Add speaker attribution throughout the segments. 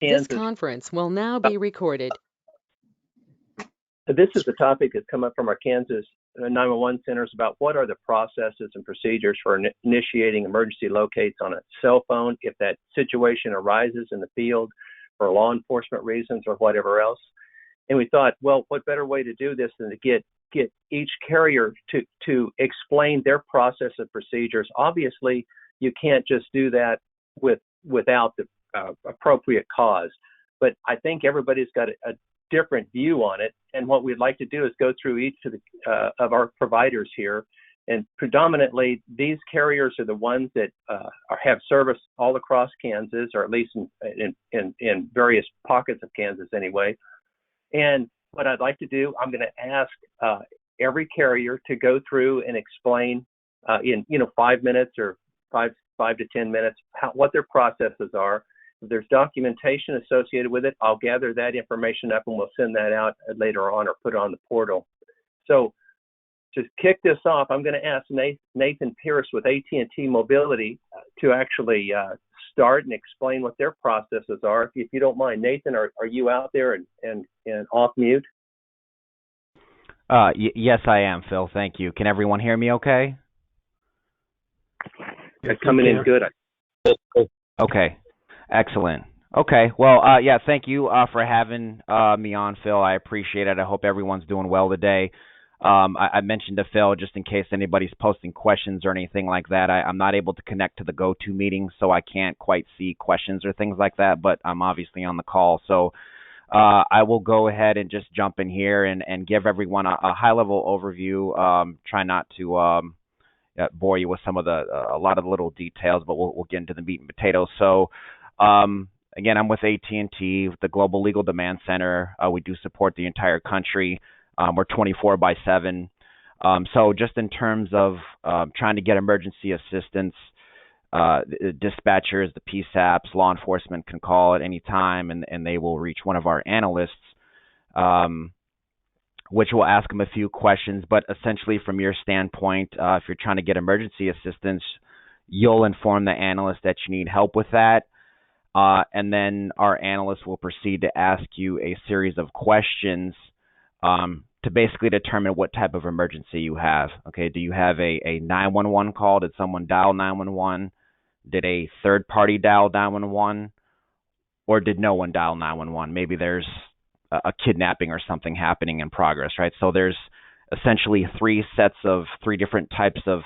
Speaker 1: This
Speaker 2: Kansas.
Speaker 1: conference will now be recorded.
Speaker 2: This is the topic that's come up from our Kansas 911 centers about what are the processes and procedures for initiating emergency locates on a cell phone if that situation arises in the field for law enforcement reasons or whatever else. And we thought, well, what better way to do this than to get each carrier to explain their process and procedures. Obviously, you can't just do that without the appropriate cause. But I think everybody's got a different view on it. And what we'd like to do is go through each of our providers here. And predominantly, these carriers are the ones that have service all across Kansas, or at least in various pockets of Kansas anyway. And what I'd like to do, I'm going to ask every carrier to go through and explain in 5 minutes or five to 10 minutes what their processes are. If there's documentation associated with it, I'll gather that information up and we'll send that out later on or put it on the portal. So to kick this off, I'm going to ask Nathan Pierce with AT&T Mobility to actually start and explain what their processes are. If you don't mind, Nathan, are you out there and off mute?
Speaker 3: Yes, I am, Phil. Thank you. Can everyone hear me okay?
Speaker 2: Yes, coming in good.
Speaker 3: Okay. Excellent. Okay. Well, yeah, thank you for having me on, Phil. I appreciate it. I hope everyone's doing well today. I mentioned to Phil, just in case anybody's posting questions or anything like that, I'm not able to connect to the GoTo meeting, so I can't quite see questions or things like that, but I'm obviously on the call. So I will go ahead and just jump in here and give everyone a high-level overview. Try not to bore you with some of a lot of the little details, but we'll get into the meat and potatoes. So again, I'm with AT&T, the Global Legal Demand Center. We do support the entire country. We're 24/7. So just in terms of trying to get emergency assistance, dispatchers, the PSAPs, law enforcement can call at any time, and they will reach one of our analysts, which will ask them a few questions. But essentially, from your standpoint, if you're trying to get emergency assistance, you'll inform the analyst that you need help with that. And then our analyst will proceed to ask you a series of questions to basically determine what type of emergency you have. Okay, do you have a 911 call? Did someone dial 911? Did a third party dial 911? Or did no one dial 911? Maybe there's a kidnapping or something happening in progress, right? So there's essentially three different types of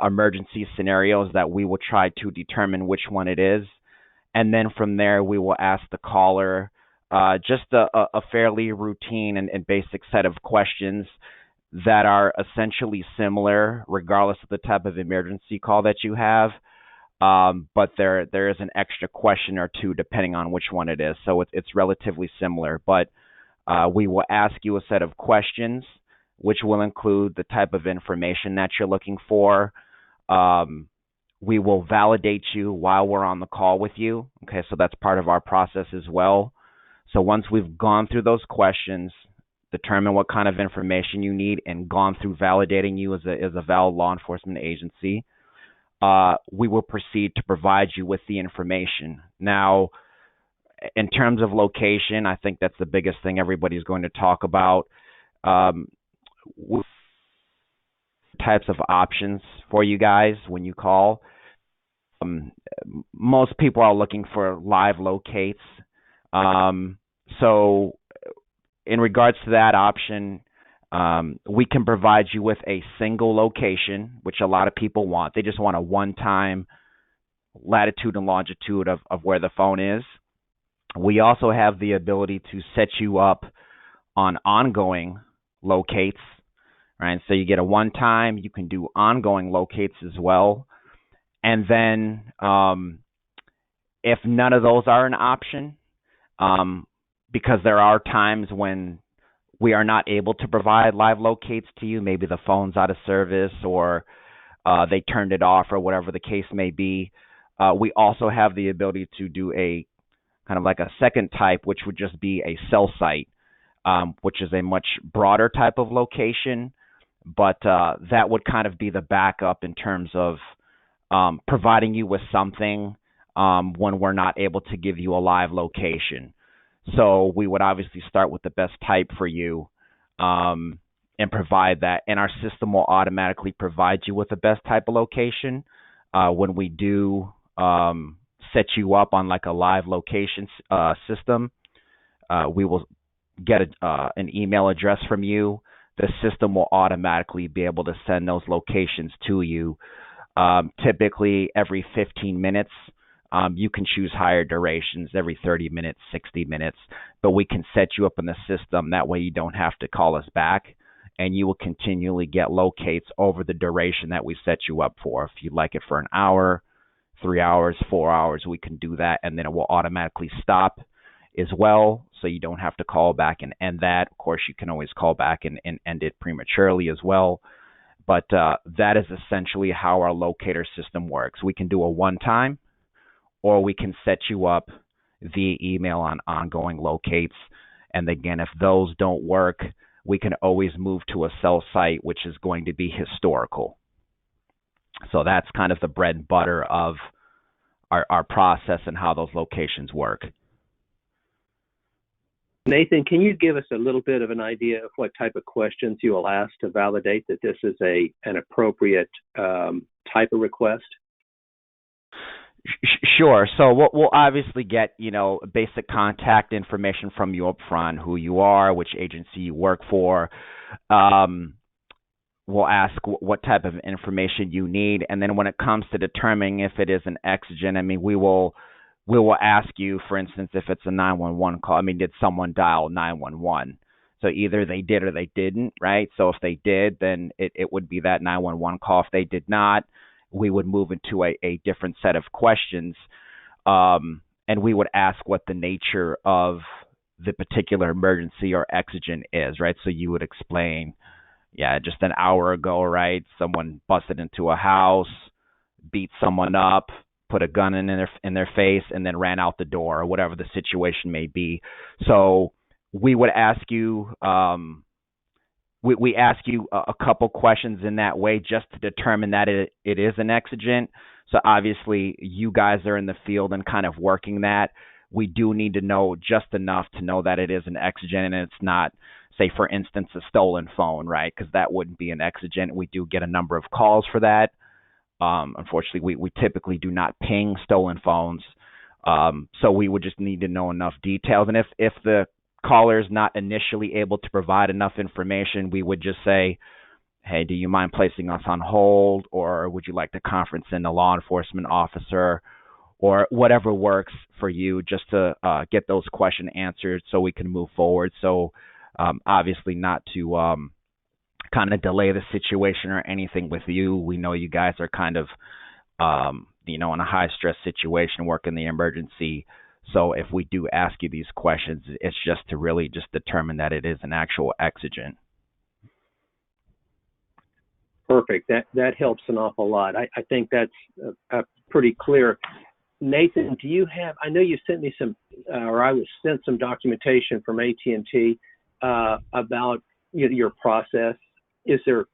Speaker 3: emergency scenarios that we will try to determine which one it is. And then from there, we will ask the caller just a fairly routine and basic set of questions that are essentially similar regardless of the type of emergency call that you have. But there is an extra question or two depending on which one it is. So it's relatively similar. But we will ask you a set of questions, which will include the type of information that you're looking for. We will validate you while we're on the call with you. Okay, so that's part of our process as well. So once we've gone through those questions, determine what kind of information you need, and gone through validating you as a valid law enforcement agency, we will proceed to provide you with the information. Now, in terms of location, I think that's the biggest thing everybody's going to talk about. Types of options for you guys when you call. Most people are looking for live locates. So in regards to that option, we can provide you with a single location, which a lot of people want. They just want a one-time latitude and longitude of where the phone is. We also have the ability to set you up on ongoing locates, right? So you get a one-time, you can do ongoing locates as well. And then if none of those are an option, because there are times when we are not able to provide live locates to you, maybe the phone's out of service or they turned it off or whatever the case may be, we also have the ability to do a kind of like a second type, which would just be a cell site, which is a much broader type of location, but that would kind of be the backup in terms of providing you with something when we're not able to give you a live location. So we would obviously start with the best type for you, and provide that. And our system will automatically provide you with the best type of location. When we do set you up on like a live location system, we will get an email address from you. The system will automatically be able to send those locations to you. Typically every 15 minutes. You can choose higher durations, every 30 minutes, 60 minutes, but we can set you up in the system. That way you don't have to call us back, and you will continually get locates over the duration that we set you up for. If you'd like it for an hour, 3 hours, 4 hours, we can do that, and then it will automatically stop as well, so you don't have to call back and end that. Of course, you can always call back and end it prematurely as well. But that is essentially how our locator system works. We can do a one-time, or we can set you up via email on ongoing locates. And again, if those don't work, we can always move to a cell site, which is going to be historical. So that's kind of the bread and butter of our process and how those locations work.
Speaker 2: Nathan, can you give us a little bit of an idea of what type of questions you will ask to validate that this is an appropriate type of request?
Speaker 3: Sure. So we'll obviously get, basic contact information from you up front, who you are, which agency you work for. We'll ask what type of information you need. And then when it comes to determining if it is an exigent, we will ask you, for instance, if it's a 911 call. Did someone dial 911? So either they did or they didn't, right? So if they did, then it would be that 911 call. If they did not, we would move into a different set of questions, and we would ask what the nature of the particular emergency or exigent is, right? So you would explain, just an hour ago, right, someone busted into a house, beat someone up, put a gun in their face, and then ran out the door, or whatever the situation may be. So we would ask you we ask you a couple questions in that way just to determine that it is an exigent. So obviously you guys are in the field and kind of working that. We do need to know just enough to know that it is an exigent and it's not, say, for instance, a stolen phone, right? Because that wouldn't be an exigent. We do get a number of calls for that. Unfortunately, we typically do not ping stolen phones. So we would just need to know enough details. And if the caller is not initially able to provide enough information, we would just say, hey, do you mind placing us on hold, or would you like to conference in a law enforcement officer, or whatever works for you, just to get those questions answered so we can move forward. So obviously not to kind of delay the situation or anything with you. We know you guys are kind of, in a high stress situation, working the emergency. So if we do ask you these questions, it's just to really just determine that it is an actual exigent.
Speaker 2: Perfect. That helps an awful lot. I think that's pretty clear. Nathan, do you have? I know you sent me some, or I was sent some documentation from AT&T about your process. Is there?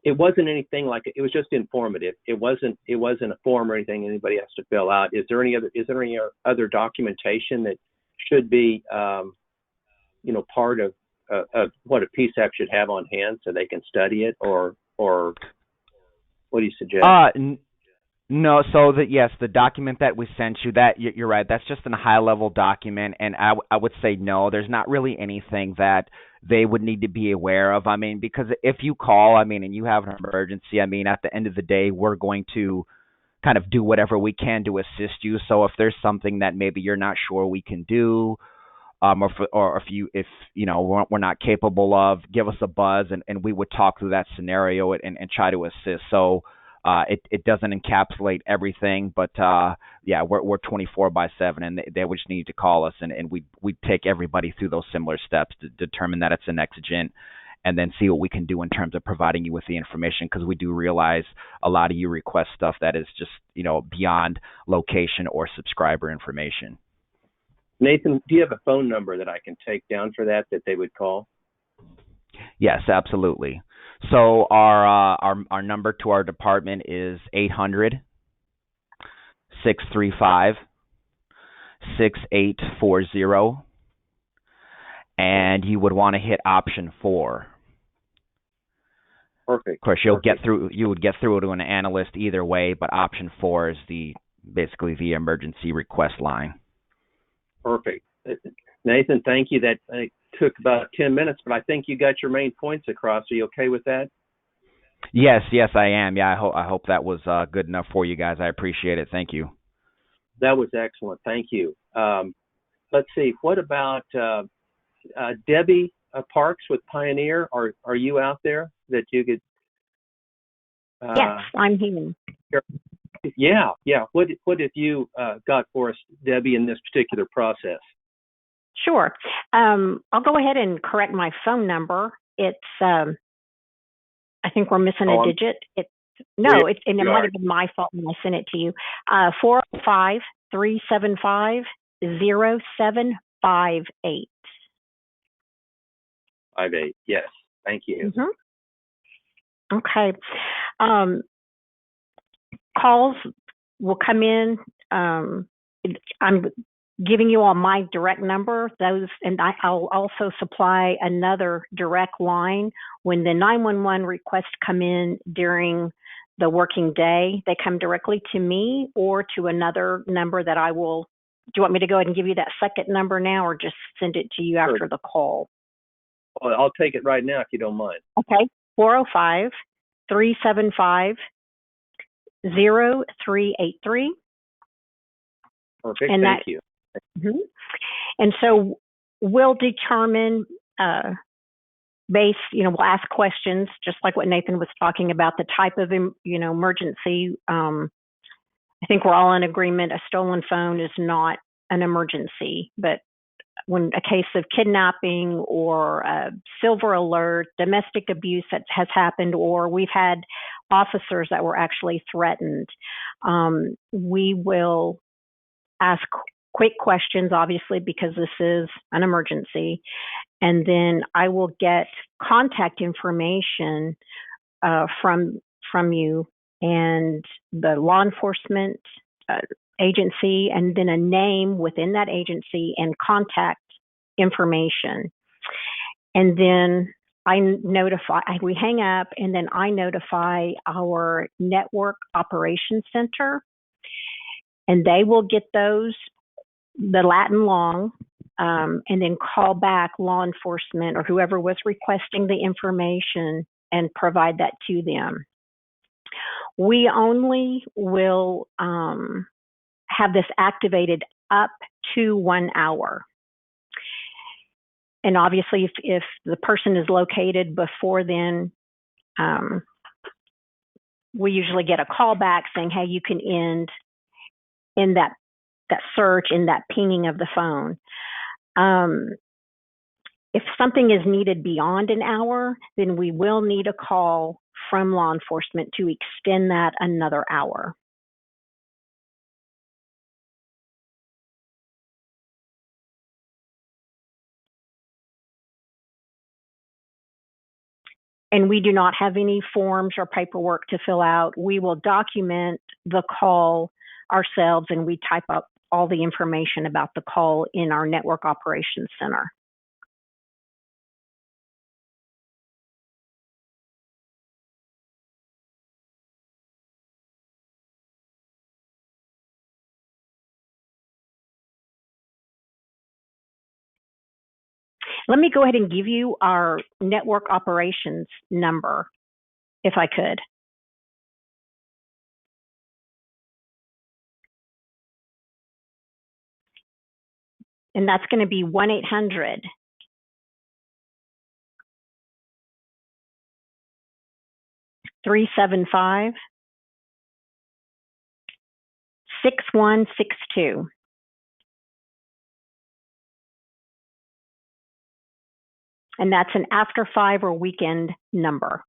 Speaker 2: It wasn't anything like it was just informative. It wasn't a form or anything anybody has to fill out. Is there any other documentation that should be part of what a PSAC should have on hand so they can study it, or what do you suggest?
Speaker 3: No. So yes, the document that we sent you, that you're right. That's just a high level document, and I would say no. There's not really anything that they would need to be aware of. Because if you call, and you have an emergency, at the end of the day, we're going to kind of do whatever we can to assist you. So if there's something that maybe you're not sure we can do, or if we're not capable of, give us a buzz, and we would talk through that scenario and try to assist. So it doesn't encapsulate everything, but we're 24/7, and they would just need to call us, and we take everybody through those similar steps to determine that it's an exigent, and then see what we can do in terms of providing you with the information, because we do realize a lot of you request stuff that is just beyond location or subscriber information.
Speaker 2: Nathan, do you have a phone number that I can take down for that they would call?
Speaker 3: Yes, absolutely. So our number to our department is 635-6840, and you would want to hit option 4.
Speaker 2: Perfect.
Speaker 3: Of course, you would get through to an analyst either way, but option 4 is basically the emergency request line.
Speaker 2: Perfect. Nathan, thank you. That took about 10 minutes, but I think you got your main points across. Are you okay with that?
Speaker 3: Yes, I am. Yeah, I hope that was good enough for you guys. I appreciate it. Thank you.
Speaker 2: That was excellent. Thank you. Let's see. What about Debbie Parks with Pioneer? Are you out there that you could?
Speaker 4: Yes, I'm here.
Speaker 2: Yeah. What have you got for us, Debbie, in this particular process?
Speaker 4: Sure. I'll go ahead and correct my phone number. It's I think we're missing a digit. It might have been my fault when I sent it to you. 405-375-0758.
Speaker 2: 58. Yes. Thank you.
Speaker 4: Mm-hmm. Okay. Calls will come in. I'm giving you all my direct number. I'll also supply another direct line. When the 911 requests come in during the working day, they come directly to me or to another number that I will. Do you want me to go ahead and give you that second number now, or just send it to you after the call?
Speaker 2: Well, I'll take it right now if you don't mind.
Speaker 4: Okay. 405-375-0383.
Speaker 2: Perfect. Thank you.
Speaker 4: Mm-hmm. And so we'll determine we'll ask questions, just like what Nathan was talking about, the type of, emergency. I think we're all in agreement. A stolen phone is not an emergency, but when a case of kidnapping or a silver alert, domestic abuse that has happened, or we've had officers that were actually threatened, we will ask quick questions, obviously, because this is an emergency. And then I will get contact information from you and the law enforcement agency, and then a name within that agency and contact information. And then we hang up, and then I notify our network operations center, and they will get the Latin long, and then call back law enforcement or whoever was requesting the information and provide that to them. We only will have this activated up to 1 hour. And obviously, if the person is located before then, we usually get a call back saying, hey, you can end in that search, in that pinging of the phone. If something is needed beyond an hour, then we will need a call from law enforcement to extend that another hour. And we do not have any forms or paperwork to fill out. We will document the call ourselves, and we type up all the information about the call in our network operations center. Let me go ahead and give you our network operations number, if I could. And that's going to be 1-800-375-6162. And that's an after 5 or weekend number.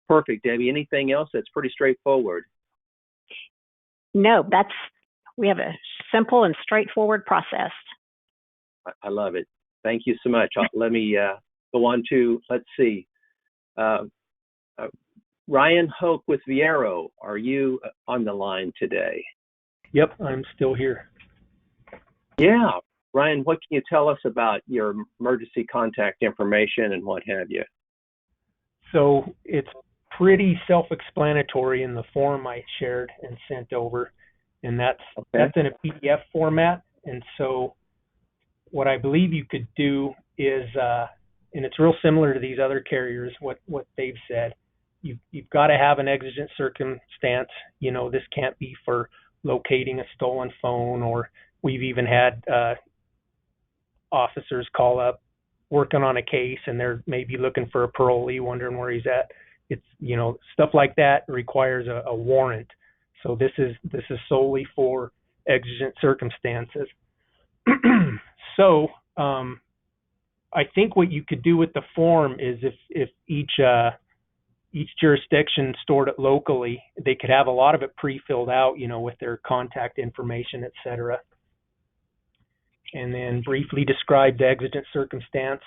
Speaker 2: Perfect, Debbie. Anything else? That's pretty straightforward.
Speaker 4: No, we have a simple and straightforward process.
Speaker 2: I love it. Thank you so much. Let me go on to, let's see. Ryan Hoke with Viero, are you on the line today?
Speaker 5: Yep, I'm still here.
Speaker 2: Yeah. Ryan, what can you tell us about your emergency contact information and what have you?
Speaker 5: So it's pretty self-explanatory in the form I shared and sent over, and that's in a PDF format. And so what I believe you could do is, and it's real similar to these other carriers, what they've said. You've got to have an exigent circumstance. You know, this can't be for locating a stolen phone, or we've even had officers call up working on a case and they're maybe looking for a parolee, wondering where he's at. It's, you know, stuff like that requires a warrant. So this is solely for exigent circumstances. So I think what you could do with the form is if each jurisdiction stored it locally, they could have a lot of it pre-filled out, you know, with their contact information, et cetera. And then briefly describe the exigent circumstance,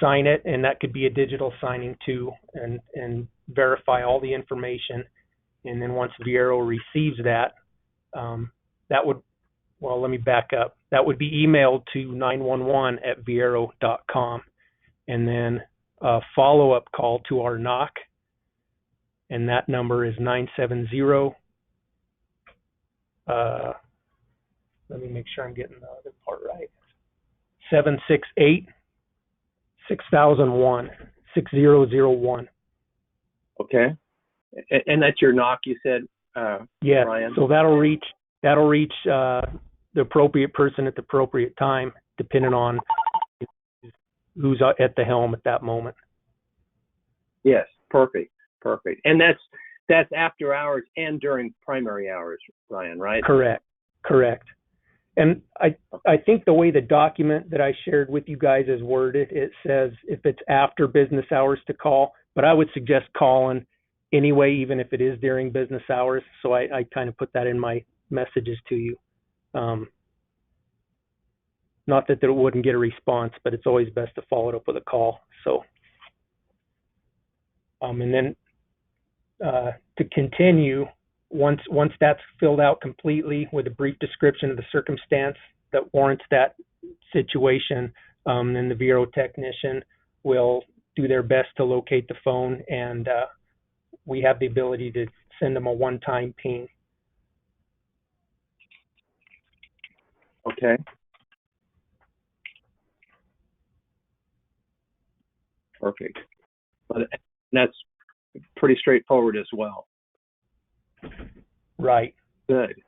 Speaker 5: sign it, and that could be a digital signing too, and verify all the information. And then once Viero receives that, that would, well, let me back up. That would be emailed to 911@viero.com, and then a follow-up call to our NOC, and that number is 970. Let me make sure I'm getting the other part right. 768-6001, 6001.
Speaker 2: Okay. And that's your NOC, you said,
Speaker 5: yeah,
Speaker 2: Ryan?
Speaker 5: So that'll reach the appropriate person at the appropriate time, depending on who's at the helm at that moment.
Speaker 2: Yes, perfect. And that's after hours and during primary hours, Ryan, right?
Speaker 5: Correct. And I think the way the document that I shared with you guys is worded, it says if it's after business hours to call, but I would suggest calling anyway, even if it is during business hours. So I kind of put that in my messages to you. Not that it wouldn't get a response, but it's always best to follow it up with a call. So, and then to continue, once that's filled out completely with a brief description of the circumstance that warrants that situation, then the Viero technician will do their best to locate the phone, and we have the ability to send them a one-time ping.
Speaker 2: Okay. Perfect. But that's pretty straightforward as well.
Speaker 5: Right.
Speaker 2: Good.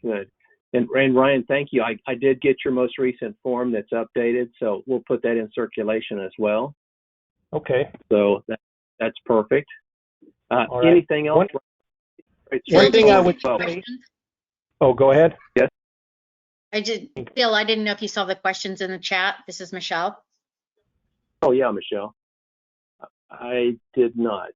Speaker 2: And Ryan, thank you. I did get your most recent form that's updated, so we'll put that in circulation as well.
Speaker 5: Okay.
Speaker 2: So that's perfect.
Speaker 5: All right.
Speaker 2: Anything else?
Speaker 5: One thing I would say. Oh, go ahead.
Speaker 2: Yes.
Speaker 6: Bill, I didn't know if you saw the questions in the chat. This is Michelle.
Speaker 2: Oh, yeah, Michelle. I did not.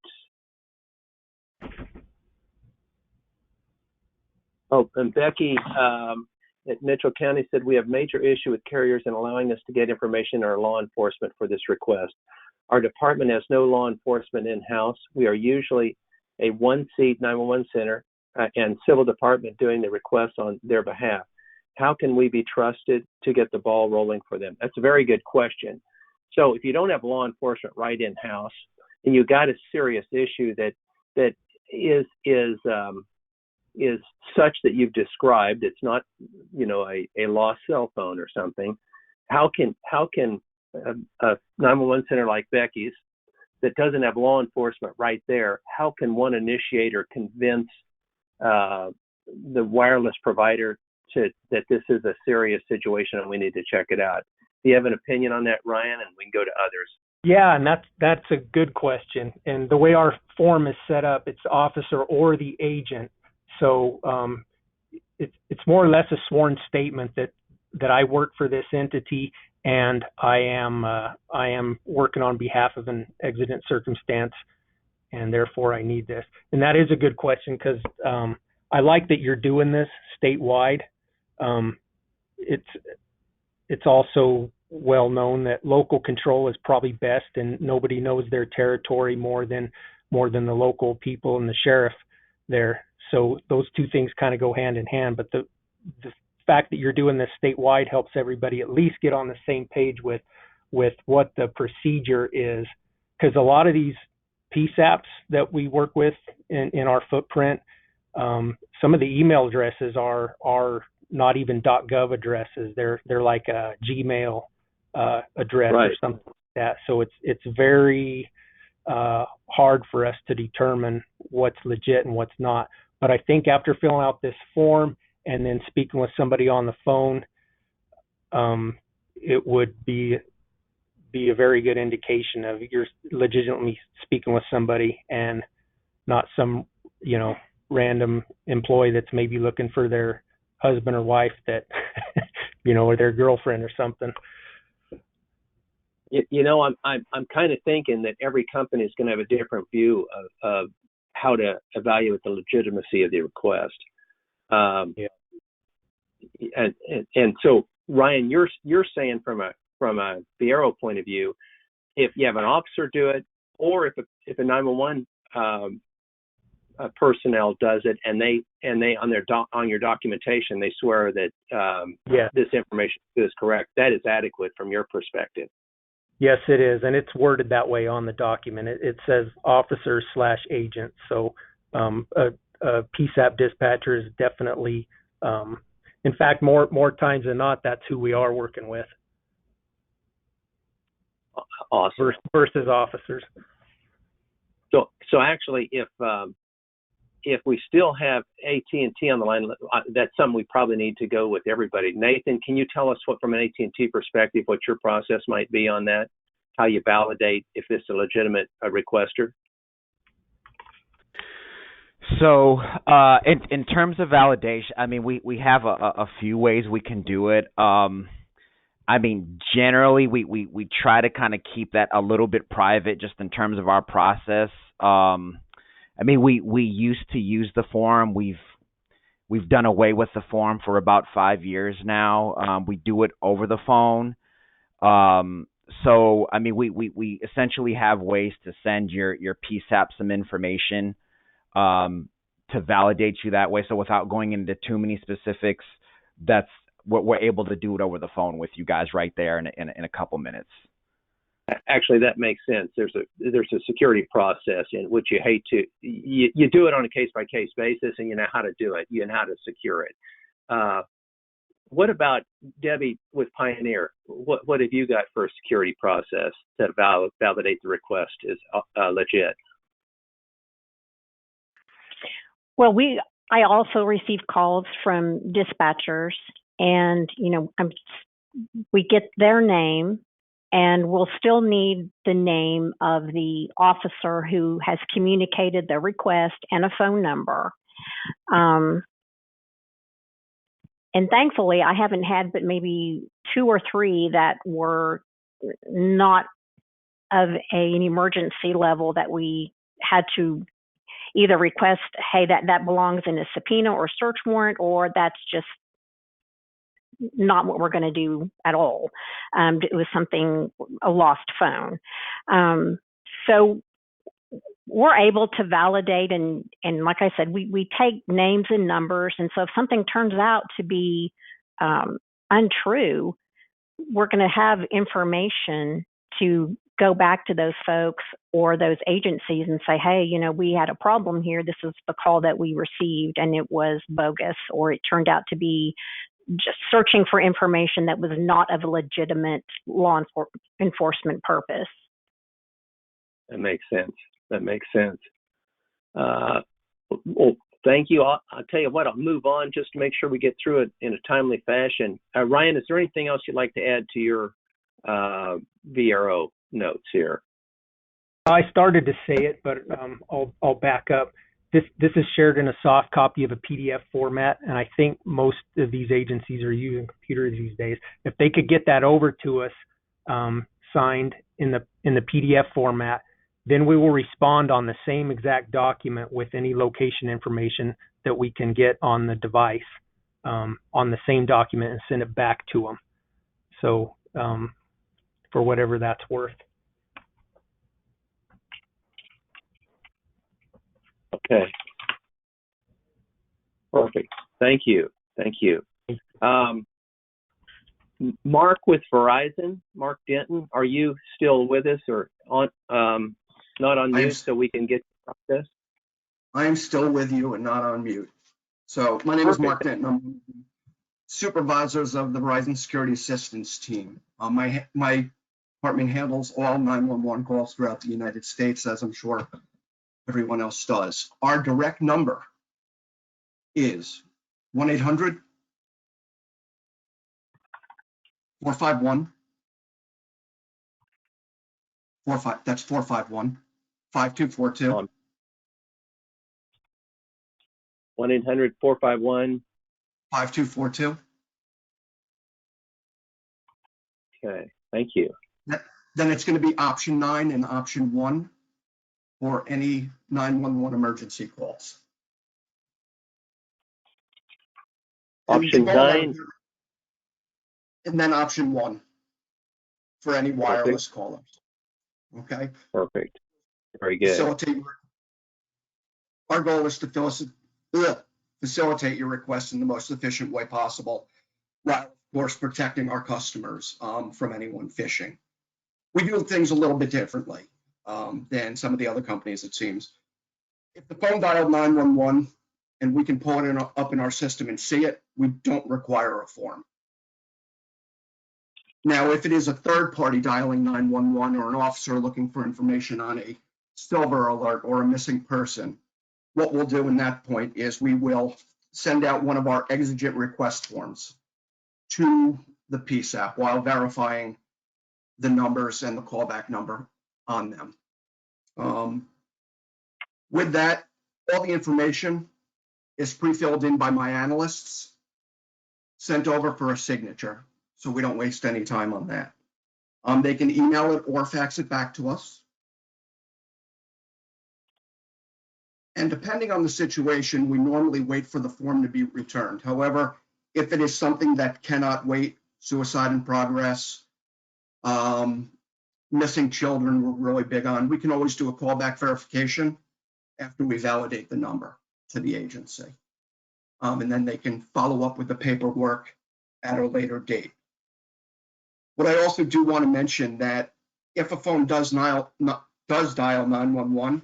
Speaker 2: Oh, and Becky at Mitchell County said, we have major issue with carriers in allowing us to get information or law enforcement for this request. Our department has no law enforcement in-house. We are usually a one-seat 911 center and civil department doing the requests on their behalf. How can we be trusted to get the ball rolling for them? That's a very good question. So if you don't have law enforcement right in-house and you got a serious issue that is such that you've described, it's not, you know, a lost cell phone or something, how can a 911 center like Becky's that doesn't have law enforcement right there, how can one initiate or convince the wireless provider that this is a serious situation and we need to check it out? Do you have an opinion on that, Ryan? And we can go to others.
Speaker 5: Yeah, and that's a good question. And the way our form is set up, it's officer or the agent. So it's more or less a sworn statement that I work for this entity and I am working on behalf of an exigent circumstance, and therefore I need this. And that is a good question, because I like that you're doing this statewide. It's also well known that local control is probably best, and nobody knows their territory more than the local people and the sheriff there. So those two things kind of go hand in hand. But the fact that you're doing this statewide helps everybody at least get on the same page with what the procedure is, because a lot of these PSAPs that we work with in our footprint, some of the email addresses are not even .gov addresses. They're like a Gmail address, right, or something like that. So it's very hard for us to determine what's legit and what's not. But I think after filling out this form and then speaking with somebody on the phone, it would be a very good indication of you're legitimately speaking with somebody and not some, random employee that's maybe looking for their husband or wife that, or their girlfriend or something.
Speaker 2: I'm kind of thinking that every company is going to have a different view of how to evaluate the legitimacy of the request. Yeah. And so, Ryan, you're saying from a Viero point of view, if you have an officer do it, or if a 911 personnel does it, and they on your documentation they swear that this information is correct, that is adequate from your perspective.
Speaker 5: Yes, it is, and it's worded that way on the document. It says officer/agent. So a PSAP dispatcher is definitely, in fact, more times than not, that's who we are working with.
Speaker 2: Awesome.
Speaker 5: Versus officers.
Speaker 2: So actually, if we still have AT&T on the line, that's something we probably need to go with everybody. Nathan, can you tell us from an AT&T perspective, what your process might be on that? How you validate if it's a legitimate requester?
Speaker 3: So in terms of validation, I mean, we have a few ways we can do it. I mean, generally, we try to kind of keep that a little bit private just in terms of our process. I mean, we used to use the form. We've done away with the form for about 5 years now. We do it over the phone. So, I mean, we essentially have ways to send your PSAP some information to validate you that way. So without going into too many specifics, that's what we're able to do it over the phone with you guys right there in a couple minutes.
Speaker 2: Actually, that makes sense. There's a security process in which you do it on a case-by-case basis, and you know how to do it. You know how to secure it. What about, Debbie, with Pioneer? What have you got for a security process to validate the request is legit?
Speaker 4: Well, I also receive calls from dispatchers, and we get their name, and we'll still need the name of the officer who has communicated the request and a phone number. And thankfully, I haven't had but maybe 2 or 3 that were not of an emergency level that we had to either request, hey, that belongs in a subpoena or search warrant, or that's just not what we're going to do at all. It was a lost phone. So we're able to validate, and like I said, we take names and numbers, and so if something turns out to be untrue, we're going to have information to go back to those folks or those agencies and say, hey, we had a problem here. This is the call that we received, and it was bogus, or it turned out to be just searching for information that was not of a legitimate law enforcement purpose.
Speaker 2: That makes sense. Well, thank you. I'll tell you what, I'll move on just to make sure we get through it in a timely fashion. Ryan, is there anything else you'd like to add to your VRO notes here?
Speaker 5: I started to say it, but I'll back up. this is shared in a soft copy of a PDF format, and I think most of these agencies are using computers these days. If they could get that over to us, signed in the PDF format, then we will respond on the same exact document with any location information that we can get on the device, on the same document, and send it back to them. So for whatever that's worth.
Speaker 2: Okay. Perfect. Thank you. Thank you. Mark with Verizon, Mark Denton, are you still with us or on? Not on mute, so we can get this.
Speaker 7: I am still with you and not on mute. So my name is Mark Denton. I'm one of the supervisors of the Verizon Security Assistance Team. My department handles all 911 calls throughout the United States, as I'm sure everyone else does. Our direct number is 1-800-451. That's 451-5242.
Speaker 2: 1-800-451.
Speaker 7: 5242.
Speaker 2: Okay, thank you.
Speaker 7: Then it's going to be option 9 and option 1 for any 911 emergency calls.
Speaker 2: Option 9.
Speaker 7: And then option 1 for any wireless callers. Okay.
Speaker 2: Perfect. Very good.
Speaker 7: Our goal is to facilitate your request in the most efficient way possible, while of course protecting our customers from anyone phishing. We do things a little bit differently than some of the other companies, it seems. If the phone dialed 911 and we can pull it up in our system and see it, we don't require a form. Now, if it is a third party dialing 911 or an officer looking for information on a silver alert or a missing person, what we'll do in that point is we will send out one of our exigent request forms to the PSAP while verifying the numbers and the callback number on them. With that, all the information is pre-filled in by my analysts, sent over for a signature, so we don't waste any time on that. They can email it or fax it back to us. And depending on the situation, we normally wait for the form to be returned. However, if it is something that cannot wait, suicide in progress, missing children, we're really big on, we can always do a callback verification after we validate the number to the agency. And then they can follow up with the paperwork at a later date. What I also do want to mention that if a phone does dial 911,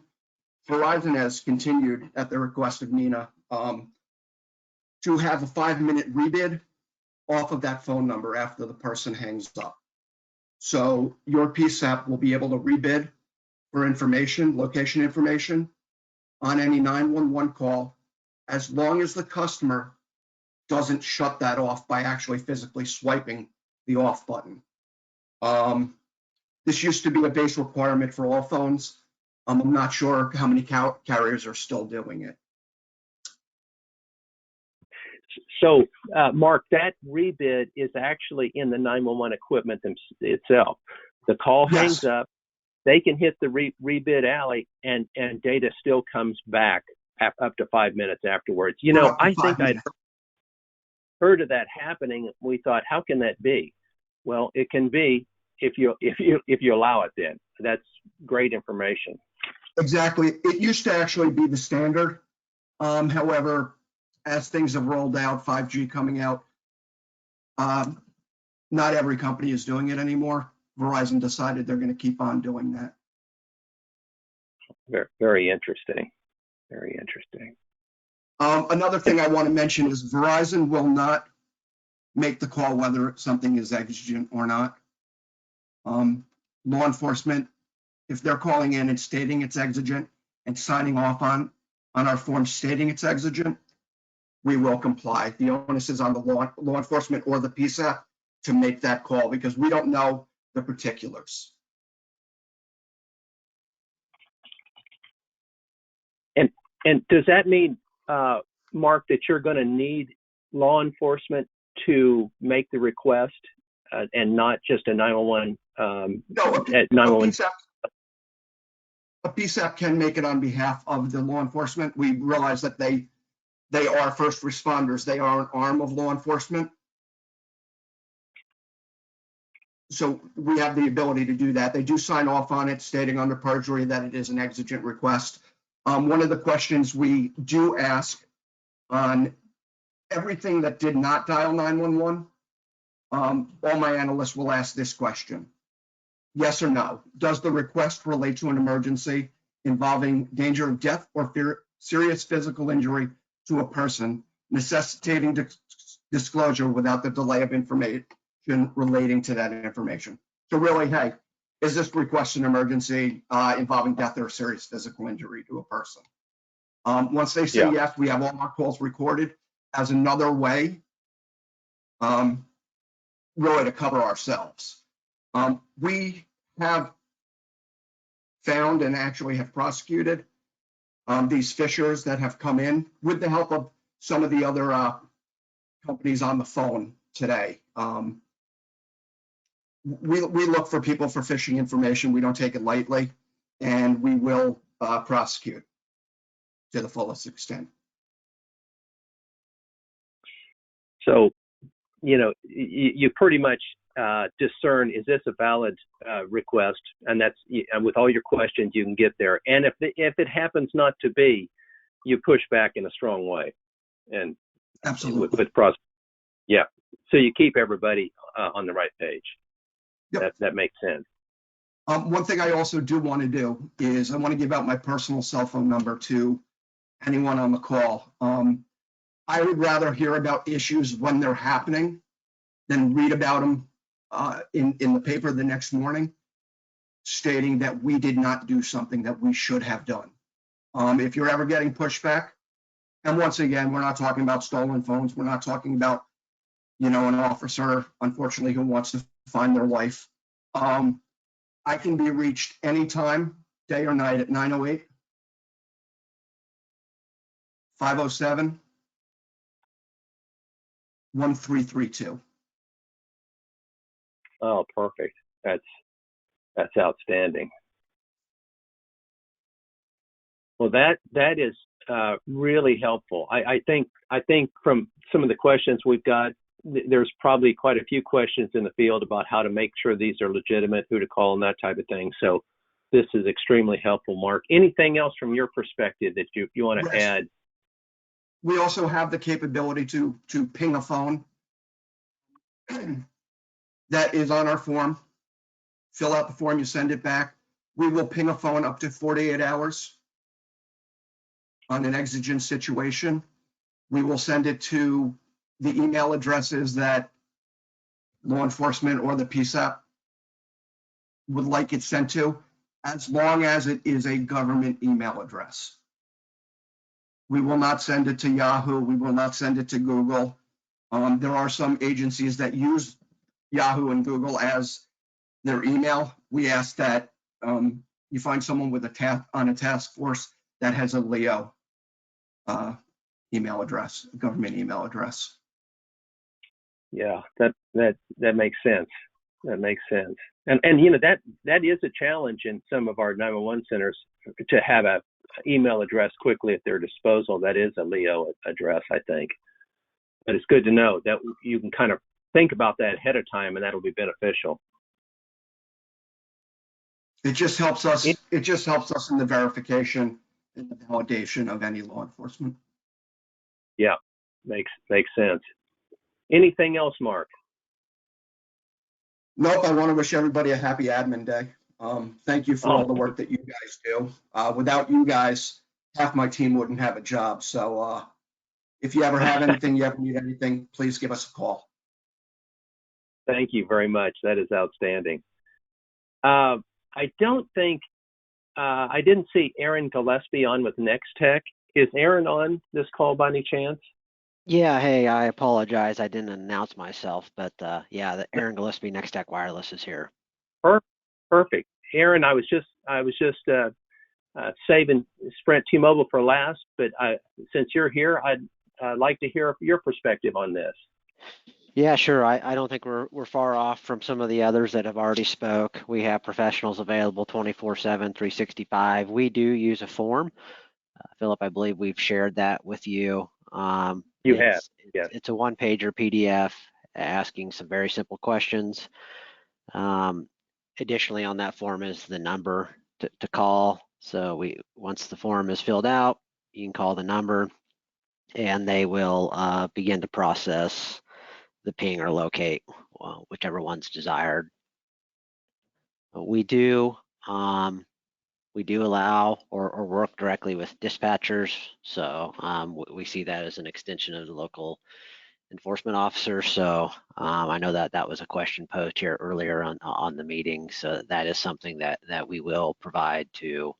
Speaker 7: Verizon has continued at the request of Nina to have a 5-minute rebid off of that phone number after the person hangs up. So your PSAP will be able to rebid for information, location information on any 911 call, as long as the customer doesn't shut that off by actually physically swiping the off button. This used to be a base requirement for all phones. I'm not sure how many carriers are still doing it.
Speaker 2: So, Mark, that rebid is actually in the 911 equipment itself. The call hangs up, they can hit the rebid alley, and data still comes back up to 5 minutes afterwards. You know, I think I'd heard of that happening. We thought, how can that be? Well, it can be if you allow it. Then that's great information.
Speaker 7: Exactly. It used to actually be the standard. However, as things have rolled out, 5G coming out, not every company is doing it anymore. Verizon decided they're going to keep on doing that.
Speaker 2: Very, very interesting. Very interesting.
Speaker 7: Another thing I want to mention is Verizon will not make the call whether something is exigent or not. Law enforcement, if they're calling in and stating it's exigent and signing off on our form stating it's exigent, we will comply. The onus is on the law enforcement or the PSAP to make that call because we don't know the particulars.
Speaker 2: And does that mean, Mark, that you're going to need law enforcement to make the request and not just a 911?
Speaker 7: No,
Speaker 2: At 911.
Speaker 7: A PSAP can make it on behalf of the law enforcement. We realize that they are first responders. They are an arm of law enforcement. So we have the ability to do that. They do sign off on it, stating under perjury that it is an exigent request. One of the questions we do ask on everything that did not dial 911, all my analysts will ask this question. Yes or no? Does the request relate to an emergency involving danger of death or serious physical injury to a person, necessitating disclosure without the delay of information relating to that information? So really, hey, is this request an emergency involving death or serious physical injury to a person? Once they say yes, we have all our calls recorded as another way really to cover ourselves. We have found and actually have prosecuted these fishers that have come in with the help of some of the other companies on the phone today. We look for people for phishing information. We don't take it lightly, and we will prosecute to the fullest extent.
Speaker 2: So, you pretty much discern, is this a valid request? And that's, and with all your questions, you can get there. And if it happens not to be, you push back in a strong way. And
Speaker 7: absolutely,
Speaker 2: yeah. So you keep everybody on the right page.
Speaker 7: Yep.
Speaker 2: That makes sense.
Speaker 7: One thing I also do want to do is I want to give out my personal cell phone number to anyone on the call. I would rather hear about issues when they're happening than read about them in the paper the next morning, stating that we did not do something that we should have done. If you're ever getting pushback, and once again, we're not talking about stolen phones. We're not talking about, an officer, unfortunately, who wants to find their life. I can be reached anytime, day or night, at 908 507 1332.
Speaker 2: Oh, perfect. That's outstanding. Well, that is really helpful. I think from some of the questions we've got, there's probably quite a few questions in the field about how to make sure these are legitimate, who to call, and that type of thing. So this is extremely helpful, Mark. Anything else from your perspective that you want to add?
Speaker 7: We also have the capability to ping a phone that is on our form. Fill out the form, you send it back. We will ping a phone up to 48 hours on an exigent situation. We will send it to the email addresses that law enforcement or the PSAP would like it sent to, as long as it is a government email address. We will not send it to Yahoo. We will not send it to Google. There are some agencies that use Yahoo and Google as their email. We ask that you find someone with on a task force that has a Leo email address, a government email address.
Speaker 2: Yeah, that makes sense. That makes sense. And that is a challenge in some of our 911 centers to have a email address quickly at their disposal. That is a Leo address, I think. But it's good to know that you can kind of think about that ahead of time, and that'll be beneficial.
Speaker 7: It just helps us. It just helps us in the verification and the validation of any law enforcement.
Speaker 2: Yeah, makes sense. Anything else, Mark?
Speaker 7: Nope. I want to wish everybody a happy Admin Day. Thank you for all the work that you guys do. Without you guys, half my team wouldn't have a job. So if you ever have anything, you ever need anything, please give us a call.
Speaker 2: Thank you very much. That is outstanding. I don't think I didn't see Aaron Gillespie on with Next Tech. Is Aaron on this call by any chance?
Speaker 8: Yeah, hey, I apologize. I didn't announce myself, but yeah, the Aaron Gillespie Next Tech Wireless is here.
Speaker 2: Perfect. Aaron, I was just saving Sprint T-Mobile for last, but since you're here, I'd like to hear your perspective on this.
Speaker 8: Yeah, sure. I don't think we're far off from some of the others that have already spoke. We have professionals available 24/7, 365. We do use a form. Philip, I believe we've shared that with you.
Speaker 2: You have, yes.
Speaker 8: It's a one-pager PDF asking some very simple questions. Additionally, on that form is the number to call. So once the form is filled out, you can call the number and they will begin to process the ping or locate, whichever one's desired. We do allow or work directly with dispatchers. So we see that as an extension of the local enforcement officer. So I know that was a question posed here earlier on the meeting. So that is something that we will provide to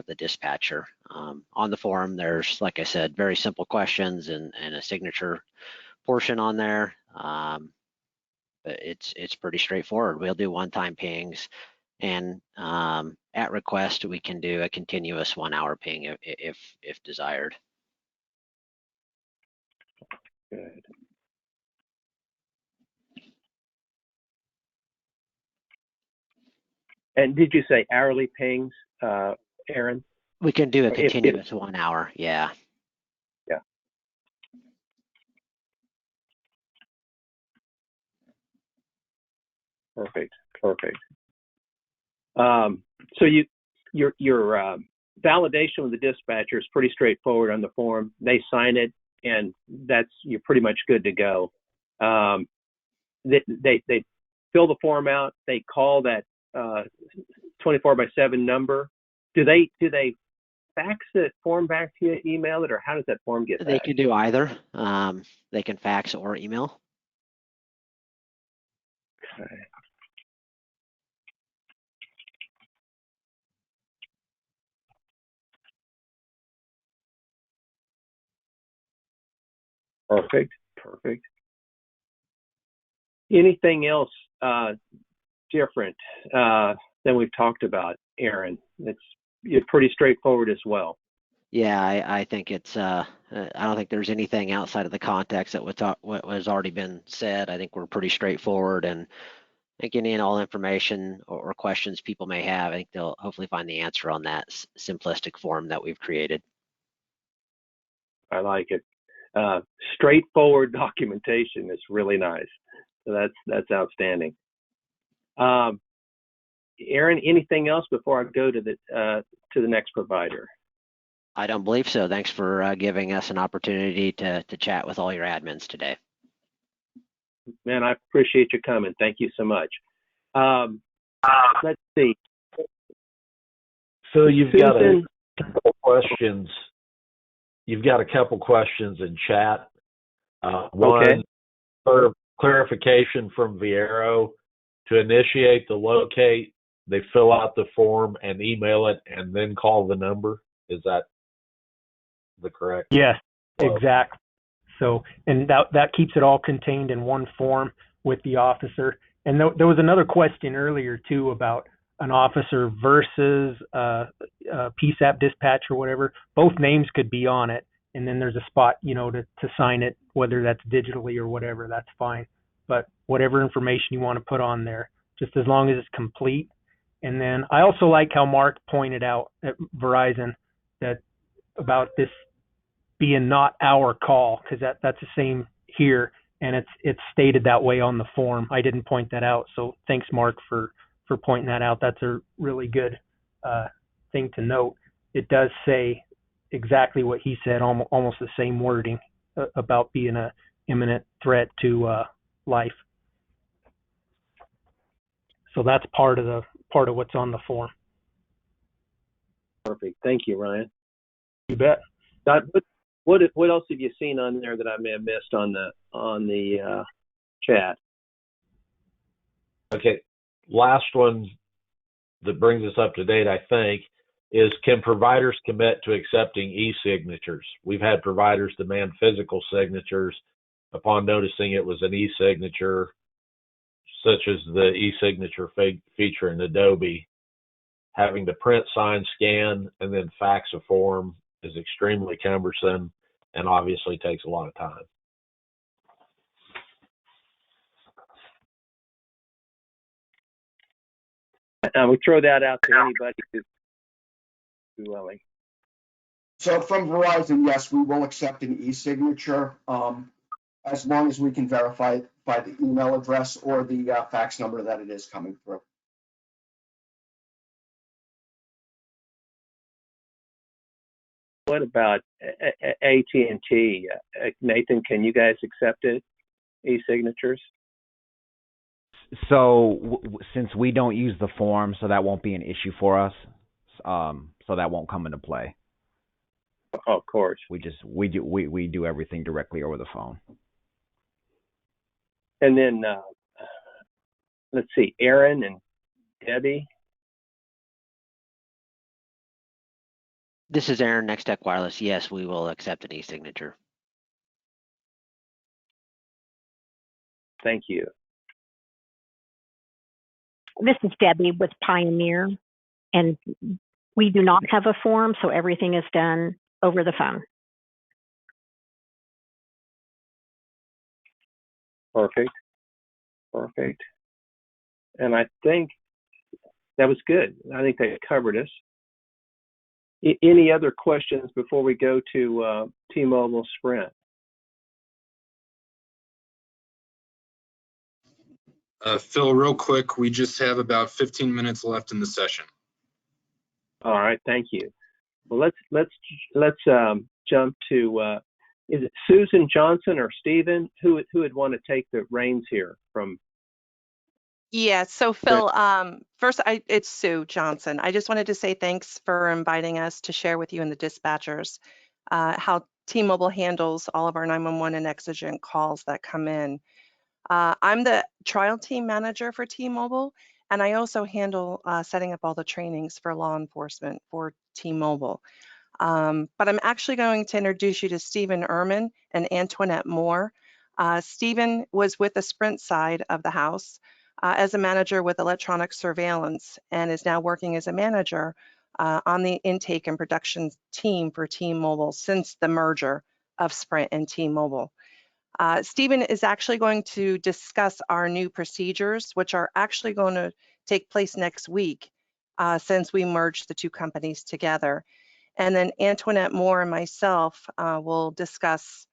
Speaker 8: the dispatcher. On the form, there's, like I said, very simple questions and a signature portion on there. But it's pretty straightforward. We'll do one-time pings, and at request, we can do a continuous 1-hour ping if desired.
Speaker 2: Good. And did you say hourly pings, Aaron?
Speaker 8: We can do a continuous 1 hour, yeah.
Speaker 2: Yeah. Perfect. So your validation with the dispatcher is pretty straightforward on the form. They sign it, and you're pretty much good to go. They fill the form out. They call that 24/7 number. Do they fax the form back to you, email it, or how does that form get back?
Speaker 8: They can do either. They can fax or email.
Speaker 2: Okay. Perfect. Anything else different than we've talked about, Aaron? It's pretty straightforward as well.
Speaker 8: Yeah, I think it's. I don't think there's anything outside of the context that what has already been said. I think we're pretty straightforward, and getting in all information or questions people may have, I think they'll hopefully find the answer on that simplistic form that we've created.
Speaker 2: I like it. Straightforward documentation is really nice. So that's outstanding. Aaron, anything else before I go to the next provider?
Speaker 8: I don't believe so. Thanks for giving us an opportunity to chat with all your admins today.
Speaker 2: Man, I appreciate you coming. Thank you so much. Let's see.
Speaker 9: So you've got a couple questions. You've got a couple questions in chat. One, clarification from Viero. To initiate the locate, they fill out the form and email it and then call the number. Is that the correct?
Speaker 5: Yes, exactly. So, and that keeps it all contained in one form with the officer. And there was another question earlier too about an officer versus PSAP dispatch or whatever. Both names could be on it, and then there's a spot, to sign it, whether that's digitally or whatever. That's fine. But whatever information you want to put on there, just as long as it's complete. And then I also like how Mark pointed out at Verizon that about this being not our call, because that's the same here, and it's stated that way on the form. I didn't point that out, so thanks, Mark, for pointing that out. That's a really good thing to note. It does say exactly what he said, almost the same wording about being an imminent threat to life. So that's part of what's on the form.
Speaker 2: Perfect. Thank you, Ryan.
Speaker 5: You bet.
Speaker 2: What else have you seen on there that I may have missed on the chat?
Speaker 9: Okay, last one that brings us up to date, I think, is can providers commit to accepting e-signatures? We've had providers demand physical signatures upon noticing it was an e-signature, such as the e-signature feature in Adobe. having to print, sign, scan, and then fax a form is extremely cumbersome and obviously takes a lot of time.
Speaker 2: We throw that out to anybody who's willing.
Speaker 7: So from Verizon, yes, we will accept an e-signature as long as we can verify by the email address or the fax number that it is coming through.
Speaker 2: What about AT&T? Nathan, can you guys accept it? E-signatures?
Speaker 3: So since we don't use the form, so that won't be an issue for us. So that won't come into play.
Speaker 2: Oh, of course.
Speaker 3: We do everything directly over the phone.
Speaker 2: And then let's see, Aaron and Debbie.
Speaker 8: This is Aaron, Nextech Wireless. Yes, we will accept an e-signature.
Speaker 2: Thank you.
Speaker 4: This is Debbie with Pioneer, and we do not have a form, so everything is done over the phone.
Speaker 2: Perfect. Perfect. And I think that was good. I think that covered us. Any other questions before we go to T-Mobile Sprint?
Speaker 10: Phil, real quick, we just have about 15 minutes left in the session.
Speaker 2: All right, thank you. Well, let's jump to is it Susan Johnson or Stephen? Who would want to take the reins here from?
Speaker 11: Yeah, so Phil, first, it's Sue Johnson. I just wanted to say thanks for inviting us to share with you and the dispatchers how T-Mobile handles all of our 911 and exigent calls that come in. I'm the trial team manager for T-Mobile, and I also handle setting up all the trainings for law enforcement for T-Mobile. But I'm actually going to introduce you to Stephen Ehrman and Antoinette Moore. Stephen was with the Sprint side of the house as a manager with electronic surveillance and is now working as a manager on the intake and production team for T-Mobile since the merger of Sprint and T-Mobile. Stephen is actually going to discuss our new procedures, which are actually going to take place next week since we merged the two companies together. And then Antoinette Moore and myself will discuss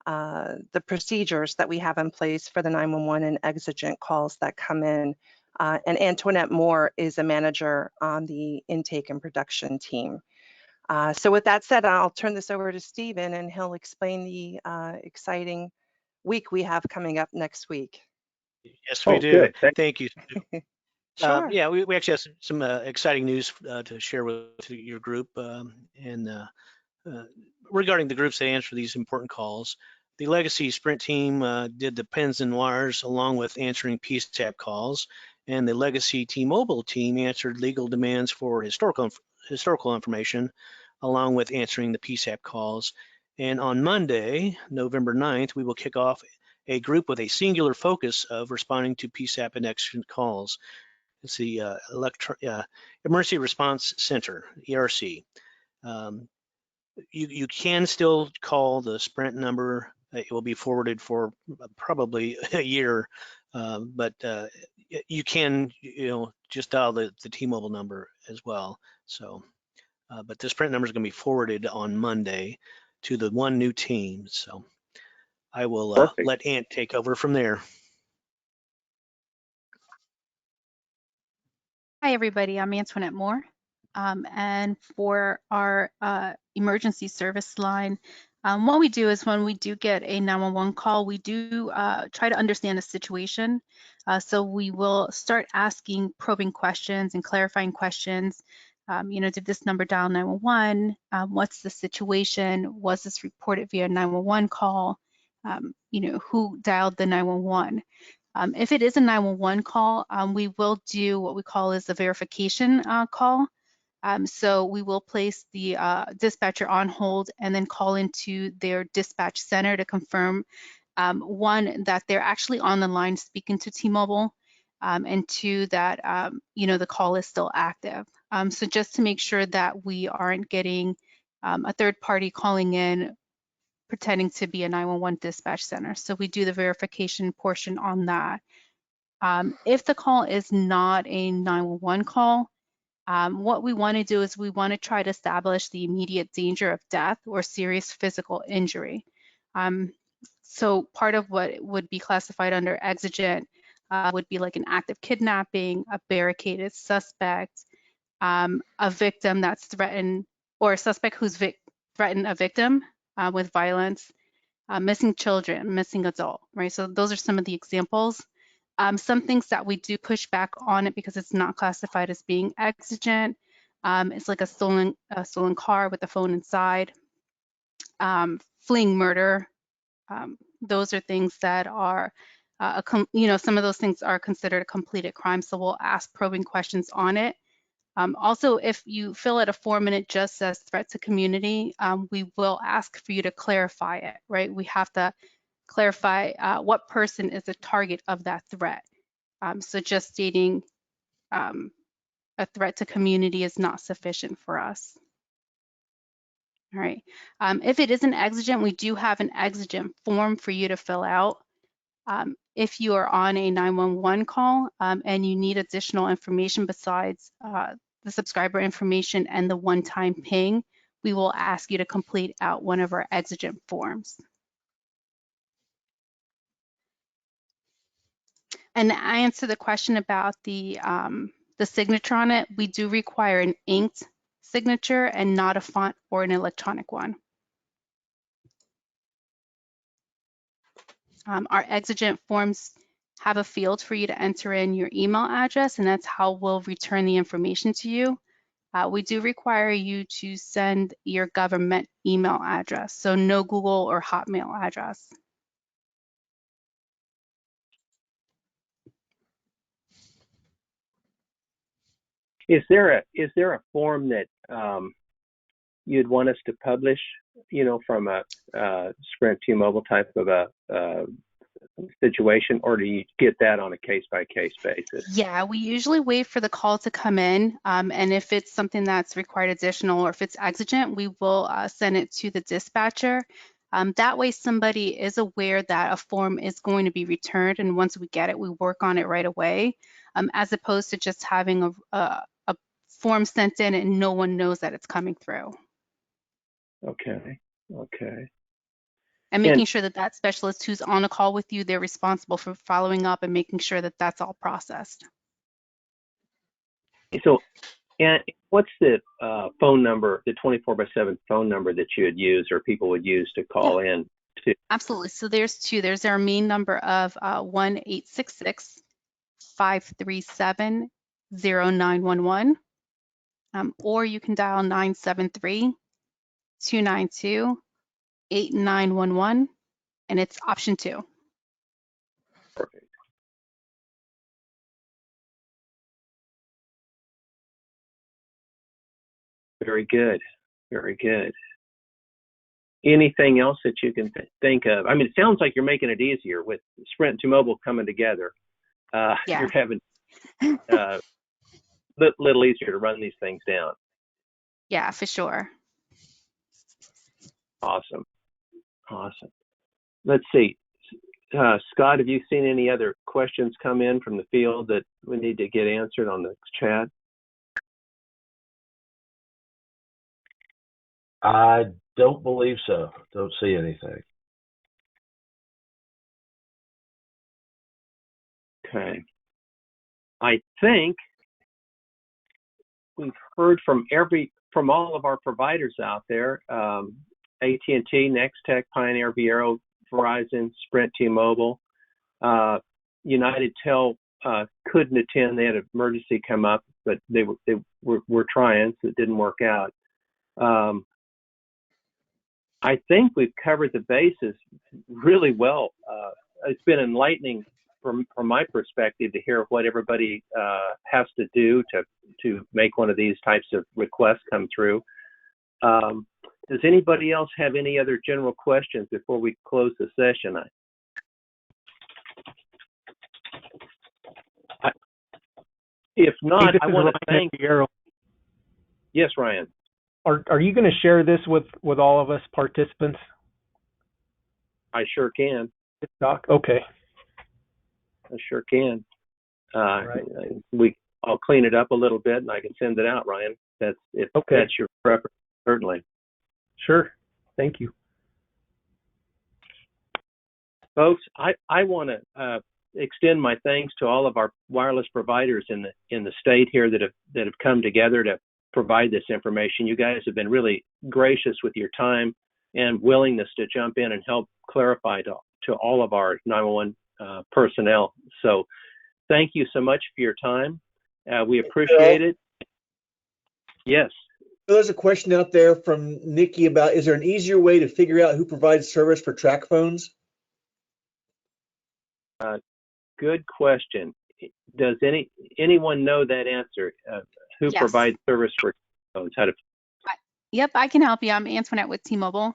Speaker 11: the procedures that we have in place for the 911 and exigent calls that come in. And Antoinette Moore is a manager on the intake and production team. So with that said, I'll turn this over to Stephen and he'll explain the exciting week we have coming up next week.
Speaker 12: Yes, we do.
Speaker 2: Good.
Speaker 12: Thank you.
Speaker 11: Sure.
Speaker 12: Yeah, we actually have some exciting news to share with your group regarding the groups that answer these important calls. The legacy Sprint team did the pins and wires along with answering PSAP calls, and the legacy T-Mobile team answered legal demands for historical information along with answering the PSAP calls. And on Monday, November 9th, we will kick off a group with a singular focus of responding to PSAP and exigent calls. It's the Emergency Response Center, ERC. You can still call the Sprint number. It will be forwarded for probably a year, but you can, just dial the T-Mobile number as well. So, but the Sprint number is going to be forwarded on Monday to the one new team. So I will let Ant take over from there.
Speaker 13: Hi, everybody. I'm Antoinette Moore. And for our emergency service line, what we do is when we do get a 911 call, we do try to understand the situation. So we will start asking probing questions and clarifying questions. Did this number dial 911? What's the situation? Was this reported via 911 call? Who dialed the 911? If it is a 911 call, we will do what we call is a verification call. So we will place the dispatcher on hold and then call into their dispatch center to confirm, one, that they're actually on the line speaking to T-Mobile, and two, that the call is still active. So just to make sure that we aren't getting a third party calling in pretending to be a 911 dispatch center. So we do the verification portion on that. If the call is not a 911 call, what we want to do is we want to try to establish the immediate danger of death or serious physical injury. So part of what would be classified under exigent would be like an active kidnapping, a barricaded suspect, a victim that's threatened, or a suspect who's threatened a victim with violence, missing children, missing adult, right? So those are some of the examples. Some things that we do push back on it because it's not classified as being exigent. It's like a stolen car with a phone inside, fleeing murder. Those are things that are, some of those things are considered a completed crime. So we'll ask probing questions on it. Also, if you fill out a form and it just says threat to community, we will ask for you to clarify it, right? We have to clarify what person is the target of that threat. So just stating a threat to community is not sufficient for us. All right. If it is an exigent, we do have an exigent form for you to fill out. If you are on a 911 call and you need additional information besides the subscriber information and the one-time ping, we will ask you to complete out one of our exigent forms. And I answer the question about the signature on it. We do require an inked signature and not a font or an electronic one. Our exigent forms have a field for you to enter in your email address, and that's how we'll return the information to you. We do require you to send your government email address, so no Google or Hotmail address.
Speaker 2: Is there a form that you'd want us to publish, from a Sprint T-Mobile type of a situation, or do you get that on a case-by-case basis?
Speaker 13: Yeah, we usually wait for the call to come in, and if it's something that's required additional or if it's exigent, we will send it to the dispatcher. That way somebody is aware that a form is going to be returned, and once we get it, we work on it right away, as opposed to just having a form sent in and no one knows that it's coming through.
Speaker 2: Okay.
Speaker 13: And making sure that that specialist who's on a call with you, they're responsible for following up and making sure that that's all processed.
Speaker 2: So, and what's the phone number, the 24/7 phone number that you would use or people would use to call in to?
Speaker 13: Absolutely. So there's two. There's our main number of 1-866-537-0911, or you can dial 973-292-8911, and it's option 2.
Speaker 2: Perfect. Very good. Anything else that you can think of? I mean, it sounds like you're making it easier with Sprint and T-Mobile coming together.
Speaker 13: Yeah.
Speaker 2: You're having little easier to run these things down.
Speaker 13: Yeah, for sure.
Speaker 2: Awesome. Let's see. Scott, have you seen any other questions come in from the field that we need to get answered on the chat?
Speaker 9: I don't believe so. Don't see anything.
Speaker 2: Okay. I think we've heard from all of our providers out there. AT&T, Nextech, Pioneer, Viero, Verizon, Sprint, T-Mobile. UnitedTel couldn't attend. They had an emergency come up, but they were trying, so it didn't work out. I think we've covered the bases really well. It's been enlightening from my perspective to hear what everybody has to do to make one of these types of requests come through. Does anybody else have any other general questions before we close the session? If not,
Speaker 5: Hey,
Speaker 2: I
Speaker 5: this is
Speaker 2: want to
Speaker 5: Ryan
Speaker 2: thank.
Speaker 5: Fiero.
Speaker 2: Yes, Ryan.
Speaker 5: Are you going to share this with all of us participants?
Speaker 2: I sure can.
Speaker 5: Doc? Okay.
Speaker 2: I sure can.
Speaker 5: Right.
Speaker 2: I'll clean it up a little bit and I can send it out, Ryan. If that's your preference, certainly.
Speaker 5: Sure. Thank you.
Speaker 2: Folks, I want to extend my thanks to all of our wireless providers in the state here that have come together to provide this information. You guys have been really gracious with your time and willingness to jump in and help clarify to all of our 911 personnel. So thank you so much for your time. We appreciate it. Yes.
Speaker 14: There's a question out there from Nikki about, is there an easier way to figure out who provides service for track phones?
Speaker 2: Good question. Does anyone know that answer? Who
Speaker 13: Yes.
Speaker 2: provides service for phones?
Speaker 13: Yep, I can help you. I'm Antoinette with T-Mobile.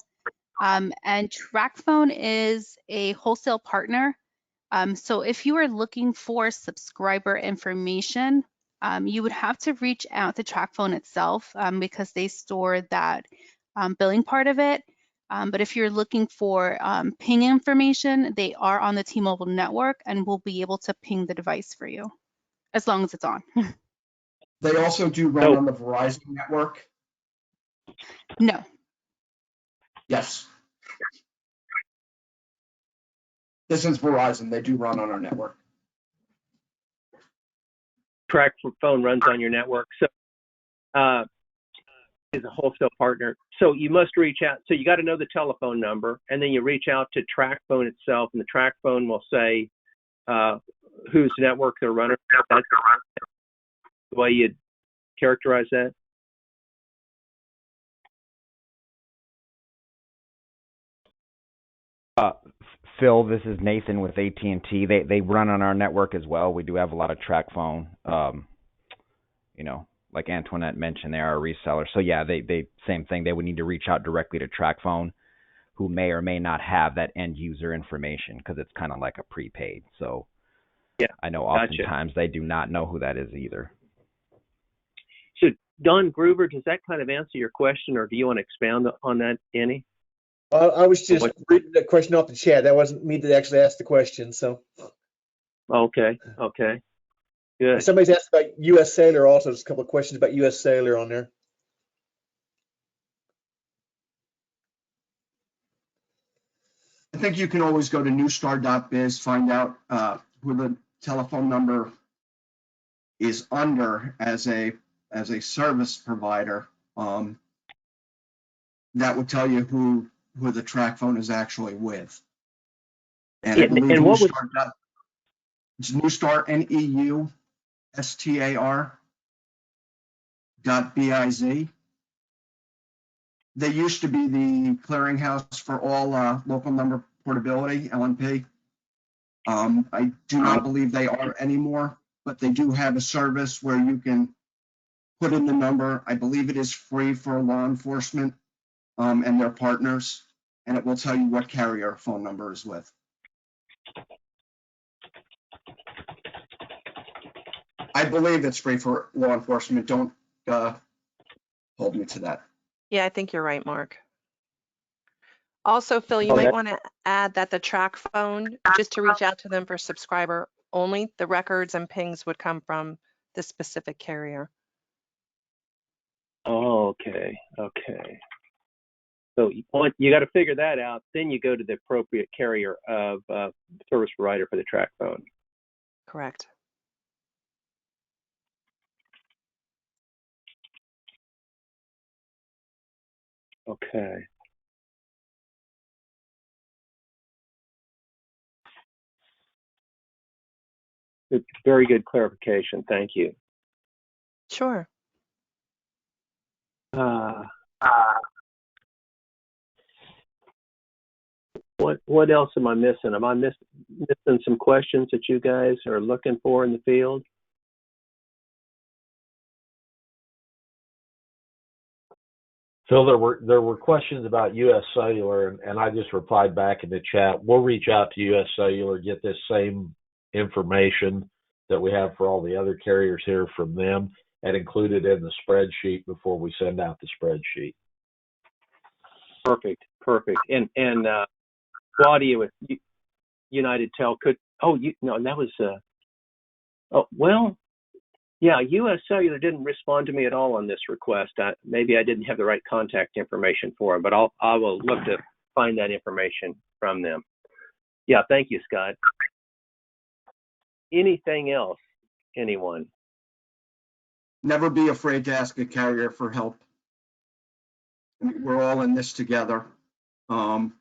Speaker 13: And TracFone is a wholesale partner. So if you are looking for subscriber information, you would have to reach out to TracFone itself because they store that billing part of it. But if you're looking for ping information, they are on the T-Mobile network and will be able to ping the device for you as long as it's on.
Speaker 7: They also do run on the Verizon network?
Speaker 13: No.
Speaker 7: Yes. This is Verizon. They do run on our network.
Speaker 2: TracFone runs on your network. So is a wholesale partner. So you must reach out. So you got to know the telephone number, and then you reach out to TracFone itself, and the TracFone will say whose network they're running. That's the way you'd characterize that.
Speaker 3: Phil, this is Nathan with AT&T. They run on our network as well. We do have a lot of TracFone. Like Antoinette mentioned, they are a reseller. So yeah, they same thing. They would need to reach out directly to TracFone, who may or may not have that end user information because it's kind of like a prepaid. So yeah, I know oftentimes they do not know who that is either.
Speaker 2: So Don Gruber, does that kind of answer your question, or do you want to expound on that any?
Speaker 14: I was just reading the question off the chat. That wasn't me that actually asked the question. So.
Speaker 2: Okay. Good.
Speaker 14: Somebody's asked about U.S. Cellular also. There's a couple of questions about U.S. Cellular on there.
Speaker 7: I think you can always go to newstar.biz, find out who the telephone number is under as a service provider. That will tell you who the TracFone is actually with. And I believe it's Newstar, NEUSTAR.biz. They used to be the clearinghouse for all local number portability, LNP. I do not believe they are anymore, but they do have a service where you can put in the number. I believe it is free for law enforcement and their partners, and it will tell you what carrier phone number is with. I believe it's free for law enforcement. Don't hold me to that.
Speaker 11: Yeah, I think you're right, Mark. Also, Phil, you might want to add that the TracFone, just to reach out to them for subscriber only, the records and pings would come from the specific carrier.
Speaker 2: Oh, okay. So you got to figure that out. Then you go to the appropriate carrier of service provider for the TracFone.
Speaker 11: Correct.
Speaker 2: Okay. Very good clarification. Thank you.
Speaker 11: Sure.
Speaker 2: What else am I missing? Am I missing some questions that you guys are looking for in the field?
Speaker 9: Phil, there were questions about U.S. Cellular, and I just replied back in the chat. We'll reach out to U.S. Cellular, get this same information. that we have for all the other carriers here from them and include it in the spreadsheet before we send out the spreadsheet.
Speaker 2: Perfect. And Claudia with United Tel could, that was, yeah, US Cellular didn't respond to me at all on this request. Maybe I didn't have the right contact information for them, but I will look to find that information from them. Yeah, thank you, Scott. Anything else, anyone?
Speaker 7: Never be afraid to ask a carrier for help. We're all in this together. And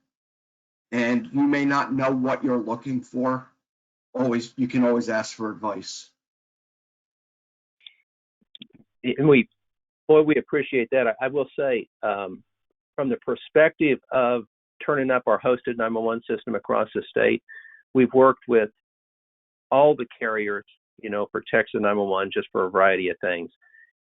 Speaker 7: you may not know what you're looking for. You can always ask for advice.
Speaker 2: And we appreciate that. I will say, from the perspective of turning up our hosted 911 system across the state, we've worked with all the carriers, for Texas 911, just for a variety of things.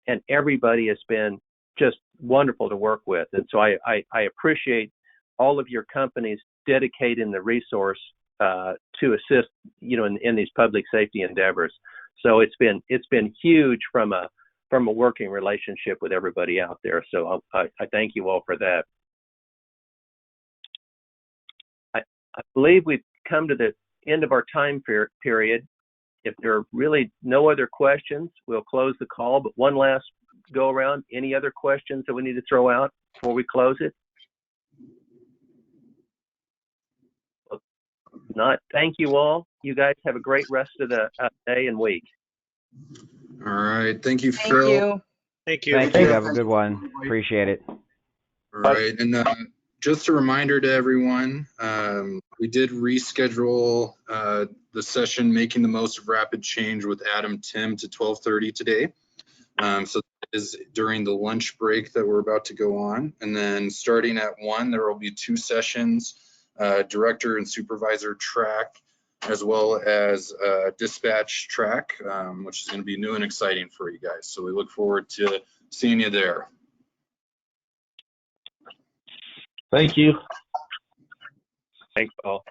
Speaker 2: And everybody has been just wonderful to work with. And so I appreciate all of your companies dedicating the resource to assist, in these public safety endeavors. So it's been huge from a working relationship with everybody out there. So I thank you all for that. I believe we've come to the end of our time period. If there are really no other questions, we'll close the call. But one last go around. Any other questions that we need to throw out before we close it? If not, thank you all. You guys have a great rest of the day and week.
Speaker 10: All right. Thank you,
Speaker 11: Thank
Speaker 10: Phil.
Speaker 11: you.
Speaker 3: Thank you. Have a good one. Appreciate it.
Speaker 10: All right. And just a reminder to everyone, we did reschedule the session Making the Most of Rapid Change with Adam Tim to 12:30 today. So that is during the lunch break that we're about to go on. And then starting at 1, there will be 2 sessions, director and supervisor track, as well as dispatch track, which is going to be new and exciting for you guys. So we look forward to seeing you there.
Speaker 9: Thank you.
Speaker 2: Thanks, Paul.